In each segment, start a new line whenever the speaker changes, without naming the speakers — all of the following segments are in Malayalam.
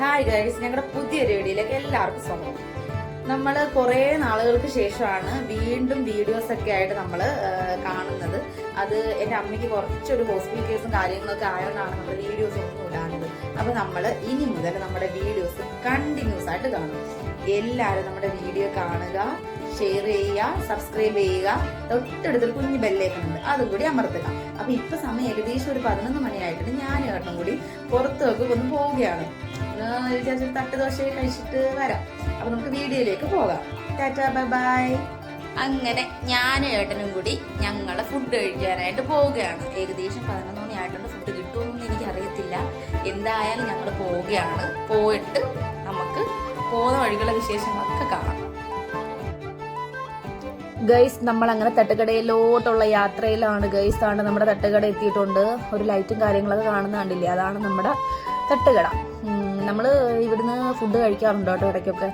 ഹായ് ഗൈസ്, ഞങ്ങളുടെ പുതിയൊരു വീഡിയോയിലേക്ക് എല്ലാവർക്കും സ്വാഗതം. നമ്മൾ കുറേ നാളുകൾക്ക് ശേഷമാണ് വീണ്ടും വീഡിയോസ് ഒക്കെ ആയിട്ട് നമ്മൾ കാണുന്നത്. അത് എൻ്റെ അമ്മയ്ക്ക് കുറച്ചൊരു ഹോസ്പിറ്റൽ കേസും കാര്യങ്ങളൊക്കെ ആയതുകൊണ്ടാണ് നമ്മുടെ വീഡിയോസ് ഒന്നും ഇടാനത്. അപ്പോൾ നമ്മൾ ഇനി മുതൽ നമ്മുടെ വീഡിയോസ് കണ്ടിന്യൂസ് ആയിട്ട് കാണും. എല്ലാവരും നമ്മുടെ വീഡിയോ കാണുക, ഷെയർ ചെയ്യുക, സബ്സ്ക്രൈബ് ചെയ്യുക. തൊട്ടടുത്തൊരു കുഞ്ഞു ബെല്ലേക്കുന്നുണ്ട്, അതും കൂടി അമർത്തുക. അപ്പൊ ഇപ്പൊ സമയം ഏകദേശം ഒരു 11 മണിയായിട്ടുണ്ട്. ഞാൻ ഏട്ടനും കൂടി പുറത്തൊക്കെ ഒന്ന് പോവുകയാണ്. വിചാരിച്ചൊരു തട്ടുദോശ കഴിച്ചിട്ട് വരാം. അപ്പൊ നമുക്ക് വീഡിയോയിലേക്ക് പോകാം. Tata, bye bye. അങ്ങനെ ഞാനും ഏട്ടനും കൂടി ഞങ്ങളെ ഫുഡ് കഴിക്കാനായിട്ട് പോവുകയാണ്. ഏകദേശം 11 മണിയായിട്ടുണ്ട്. ഫുഡ് കിട്ടുമെന്നൊന്നും എനിക്ക് അറിയത്തില്ല. എന്തായാലും ഞങ്ങൾ പോവുകയാണ്. പോയിട്ട് നമുക്ക് പോകുന്ന വഴികളുടെ വിശേഷങ്ങളൊക്കെ കാണാം. ഗൈസ്, നമ്മൾ അങ്ങനെ തട്ടുകടയിലോട്ടുള്ള യാത്രയിലാണ്. ഗൈസ് ആണ് നമ്മുടെ തട്ടുകട എത്തിയിട്ടുണ്ട്. ഒരു ലൈറ്റും കാര്യങ്ങളൊക്കെ കാണുന്ന കണ്ടില്ലേ, അതാണ് നമ്മുടെ തട്ടുകട. നമ്മൾ ഇവിടുന്ന് ഫുഡ് കഴിക്കാറുണ്ട് കേട്ടോ ഇടയ്ക്കൊക്കെ.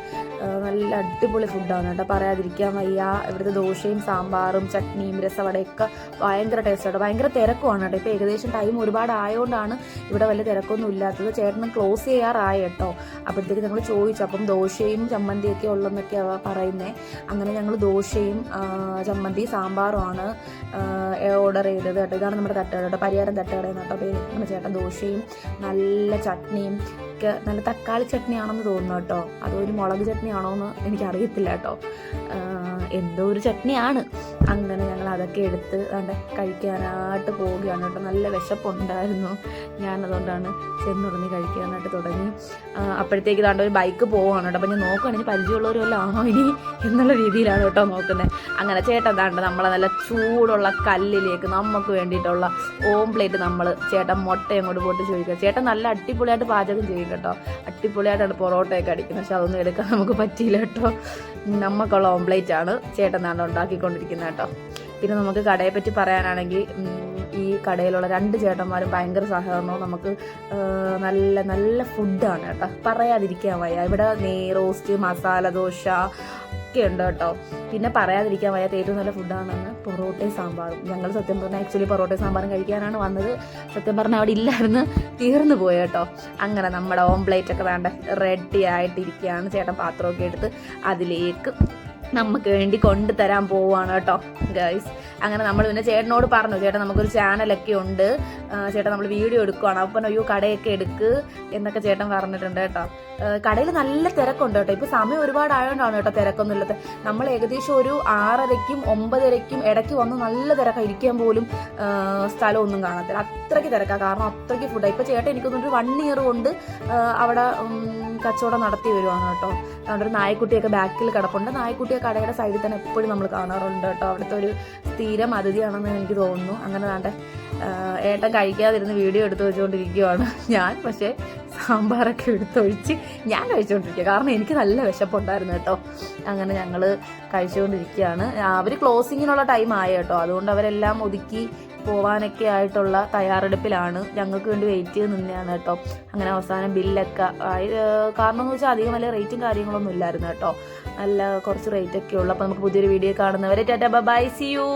നല്ല അടിപൊളി ഫുഡാണ് കേട്ടോ, പറയാതിരിക്കാൻ വയ്യ. ഇവിടുത്തെ ദോശയും സാമ്പാറും ചട്നിയും രസവടയൊക്കെ ഭയങ്കര ടേസ്റ്റ് കേട്ടോ. ഭയങ്കര തിരക്കുമാണ് കേട്ടോ. ഇപ്പോൾ ഏകദേശം ടൈം ഒരുപാട് ആയതുകൊണ്ടാണ് ഇവിടെ വലിയ തിരക്കൊന്നും ഇല്ലാത്തത്. ചേട്ടന് ക്ലോസ് ചെയ്യാറായി കേട്ടോ. അപ്പോഴത്തേക്ക് ഞങ്ങൾ ചോദിച്ചു, അപ്പം ദോശയും ചമ്മന്തിയൊക്കെ ഉള്ളതെന്നൊക്കെയാണ് പറയുന്നത്. അങ്ങനെ ഞങ്ങൾ ദോശയും ചമ്മന്തി സാമ്പാറുമാണ് ഓർഡർ ചെയ്തത് കേട്ടോ. ഇതാണ് നമ്മുടെ തട്ടുകട കേട്ടോ, പരിയാരം തട്ടുകടയെന്ന് കേട്ടോ പേര്. നമ്മുടെ ചേട്ടൻ ദോശയും നല്ല ചട്നിയും ഒക്കെ, നല്ല തക്കാളി ചട്നിയാണെന്ന് തോന്നുന്നു കേട്ടോ. അതൊരു മുളക് ചട്നിയാണോ എന്ന് എനിക്കറിയത്തില്ല കേട്ടോ. എന്തോ ഒരു ചട്നിയാണ്. അങ്ങനെ ഞങ്ങൾ അതൊക്കെ എടുത്ത് കഴിക്കാനായിട്ട് പോവുകയാണ് കേട്ടോ. നല്ല വിശപ്പുണ്ടായിരുന്നു. ഞാനതുകൊണ്ടാണ് ചെന്നുടങ്ങി കഴിക്കാനായിട്ട് തുടങ്ങി. അപ്പോഴത്തേക്ക് ഇതാണ്ട് ഒരു ബൈക്ക് പോവുകയാണ് കേട്ടോ. അപ്പം ഞാൻ നോക്കുകയാണ്, ഇനി പരിചയമുള്ളവരും വല്ലതും ആണോ ഇനി എന്നുള്ള രീതിയിലാണ് കേട്ടോ നോക്കുന്നത്. അങ്ങനെ ചേട്ടൻ താണ്ട് നമ്മളെ നല്ല ചൂടുള്ള കല്ലിലേക്ക് നമുക്ക് വേണ്ടിയിട്ടുള്ള ഓംപ്ലേറ്റ് ചേട്ടൻ മുട്ട അങ്ങോട്ട് പോയിട്ട് ചോദിക്കുക. ചേട്ടൻ നല്ല അടിപൊളിയായിട്ട് പാചകം ചെയ്യും കേട്ടോ. അടിപൊളിയായിട്ടാണ് പൊറോട്ടയൊക്കെ അടിക്കുന്നത്. പക്ഷെ അതൊന്നും എടുക്കാൻ നമുക്ക് പറ്റിയില്ല കേട്ടോ. നമുക്കുള്ള ഓംപ്ലേറ്റ് ആണ് ചേട്ടൻ താണ്ട് ഉണ്ടാക്കിക്കൊണ്ടിരിക്കുന്നത് കേട്ടോ. പിന്നെ നമുക്ക് കടയെ പറ്റി പറയാനാണെങ്കിൽ, ഈ കടയിലുള്ള 2 ചേട്ടന്മാരും ഭയങ്കര സഹകരണവും. നമുക്ക് നല്ല നല്ല ഫുഡാണ് കേട്ടോ, പറയാതിരിക്കാൻ വയ്യ. ഇവിടെ നെയ്റോസ്റ്റ്, മസാല ദോശ ഒക്കെ ഉണ്ട് കേട്ടോ. പിന്നെ പറയാതിരിക്കാൻ വയ്യാത്ത ഏറ്റവും നല്ല ഫുഡാണെന്ന് പൊറോട്ടയും സാമ്പാറും. ഞങ്ങൾ സത്യം പറഞ്ഞാൽ ആക്ച്വലി പൊറോട്ടയും സാമ്പാറും കഴിക്കാനാണ് വന്നത്. സത്യം പറഞ്ഞാൽ അവിടെ ഇല്ലായിരുന്നു, തീർന്നു പോയി കേട്ടോ. അങ്ങനെ നമ്മുടെ ഓംപ്ലേറ്റ് ഒക്കെ വേണ്ട റെഡി ആയിട്ടിരിക്കുകയാണ്. ചേട്ടൻ പാത്രമൊക്കെ എടുത്ത് അതിലേക്ക് നമുക്ക് വേണ്ടി കൊണ്ടുതരാൻ പോവാണ് കേട്ടോ ഗൈസ്. അങ്ങനെ നമ്മൾ പിന്നെ ചേട്ടനോട് പറഞ്ഞു, ചേട്ടൻ നമുക്കൊരു ചാനലൊക്കെ ഉണ്ട്, ചേട്ടൻ നമ്മൾ വീഡിയോ എടുക്കുകയാണ്. അപ്പം അയ്യോ കടയൊക്കെ എടുക്ക് എന്നൊക്കെ ചേട്ടൻ പറഞ്ഞിട്ടുണ്ട് കേട്ടോ. കടയിൽ നല്ല തിരക്കുണ്ട് കേട്ടോ. ഇപ്പോൾ സമയം ഒരുപാട് ആയതുകൊണ്ടാണ് കേട്ടോ തിരക്കൊന്നും ഇല്ലാത്ത. നമ്മൾ ഏകദേശം ഒരു 6:30ക്കും 9:30ക്കും ഇടയ്ക്ക് വന്ന് നല്ല തിരക്കാണ്. ഇരിക്കാൻ പോലും സ്ഥലമൊന്നും കാണത്തില്ല, അത്രയ്ക്ക് തിരക്കാണ്. കാരണം അത്രയ്ക്ക് ഫുഡാണ്. ഇപ്പോൾ ചേട്ടൻ എനിക്കൊന്നൊരു 1 ഇയർ കൊണ്ട് അവിടെ കച്ചവടം നടത്തി വരുവാണ് കേട്ടോ. അവിടെ ഒരു നായ്ക്കുട്ടിയൊക്കെ ബാക്കിൽ കിടപ്പുണ്ട്. നായ്ക്കുട്ടിയെ കടയുടെ സൈഡിൽ തന്നെ എപ്പോഴും നമ്മൾ കാണാറുണ്ട് കേട്ടോ. അവിടുത്തെ ഒരു സ്ഥിരം അതിഥിയാണെന്ന് എനിക്ക് തോന്നുന്നു. അങ്ങനെ വേണ്ട ഏട്ടൻ കഴിക്കാതിരുന്ന് വീഡിയോ എടുത്ത് വെച്ചുകൊണ്ടിരിക്കുകയാണ്. ഞാൻ പക്ഷേ സാമ്പാറൊക്കെ എടുത്തൊഴിച്ച് ഞാൻ കഴിച്ചുകൊണ്ടിരിക്കുക. കാരണം എനിക്ക് നല്ല വിശപ്പുണ്ടായിരുന്നു കേട്ടോ. അങ്ങനെ ഞങ്ങൾ കഴിച്ചുകൊണ്ടിരിക്കുകയാണ്. അവർ ക്ലോസിങ്ങിനുള്ള ടൈം ആയി കേട്ടോ. അതുകൊണ്ട് അവരെല്ലാം ഒതുക്കി പോവാനൊക്കെ ആയിട്ടുള്ള തയ്യാറെടുപ്പിലാണ്. ഞങ്ങൾക്ക് വേണ്ടി വെയിറ്റ് ചെയ്ത് നിന്നെയാണ് കേട്ടോ. അങ്ങനെ അവസാനം ബില്ലൊക്കെ ആയി. കാരണം എന്ന് വെച്ചാൽ അധികം വലിയ റേറ്റും കാര്യങ്ങളൊന്നും ഇല്ലായിരുന്നു കേട്ടോ. നല്ല കുറച്ച് റേറ്റൊക്കെ ഉള്ളൂ. അപ്പോൾ നമുക്ക് പുതിയൊരു വീഡിയോ കാണുന്നവരെ ടാറ്റാ, ബൈ, സീ യു.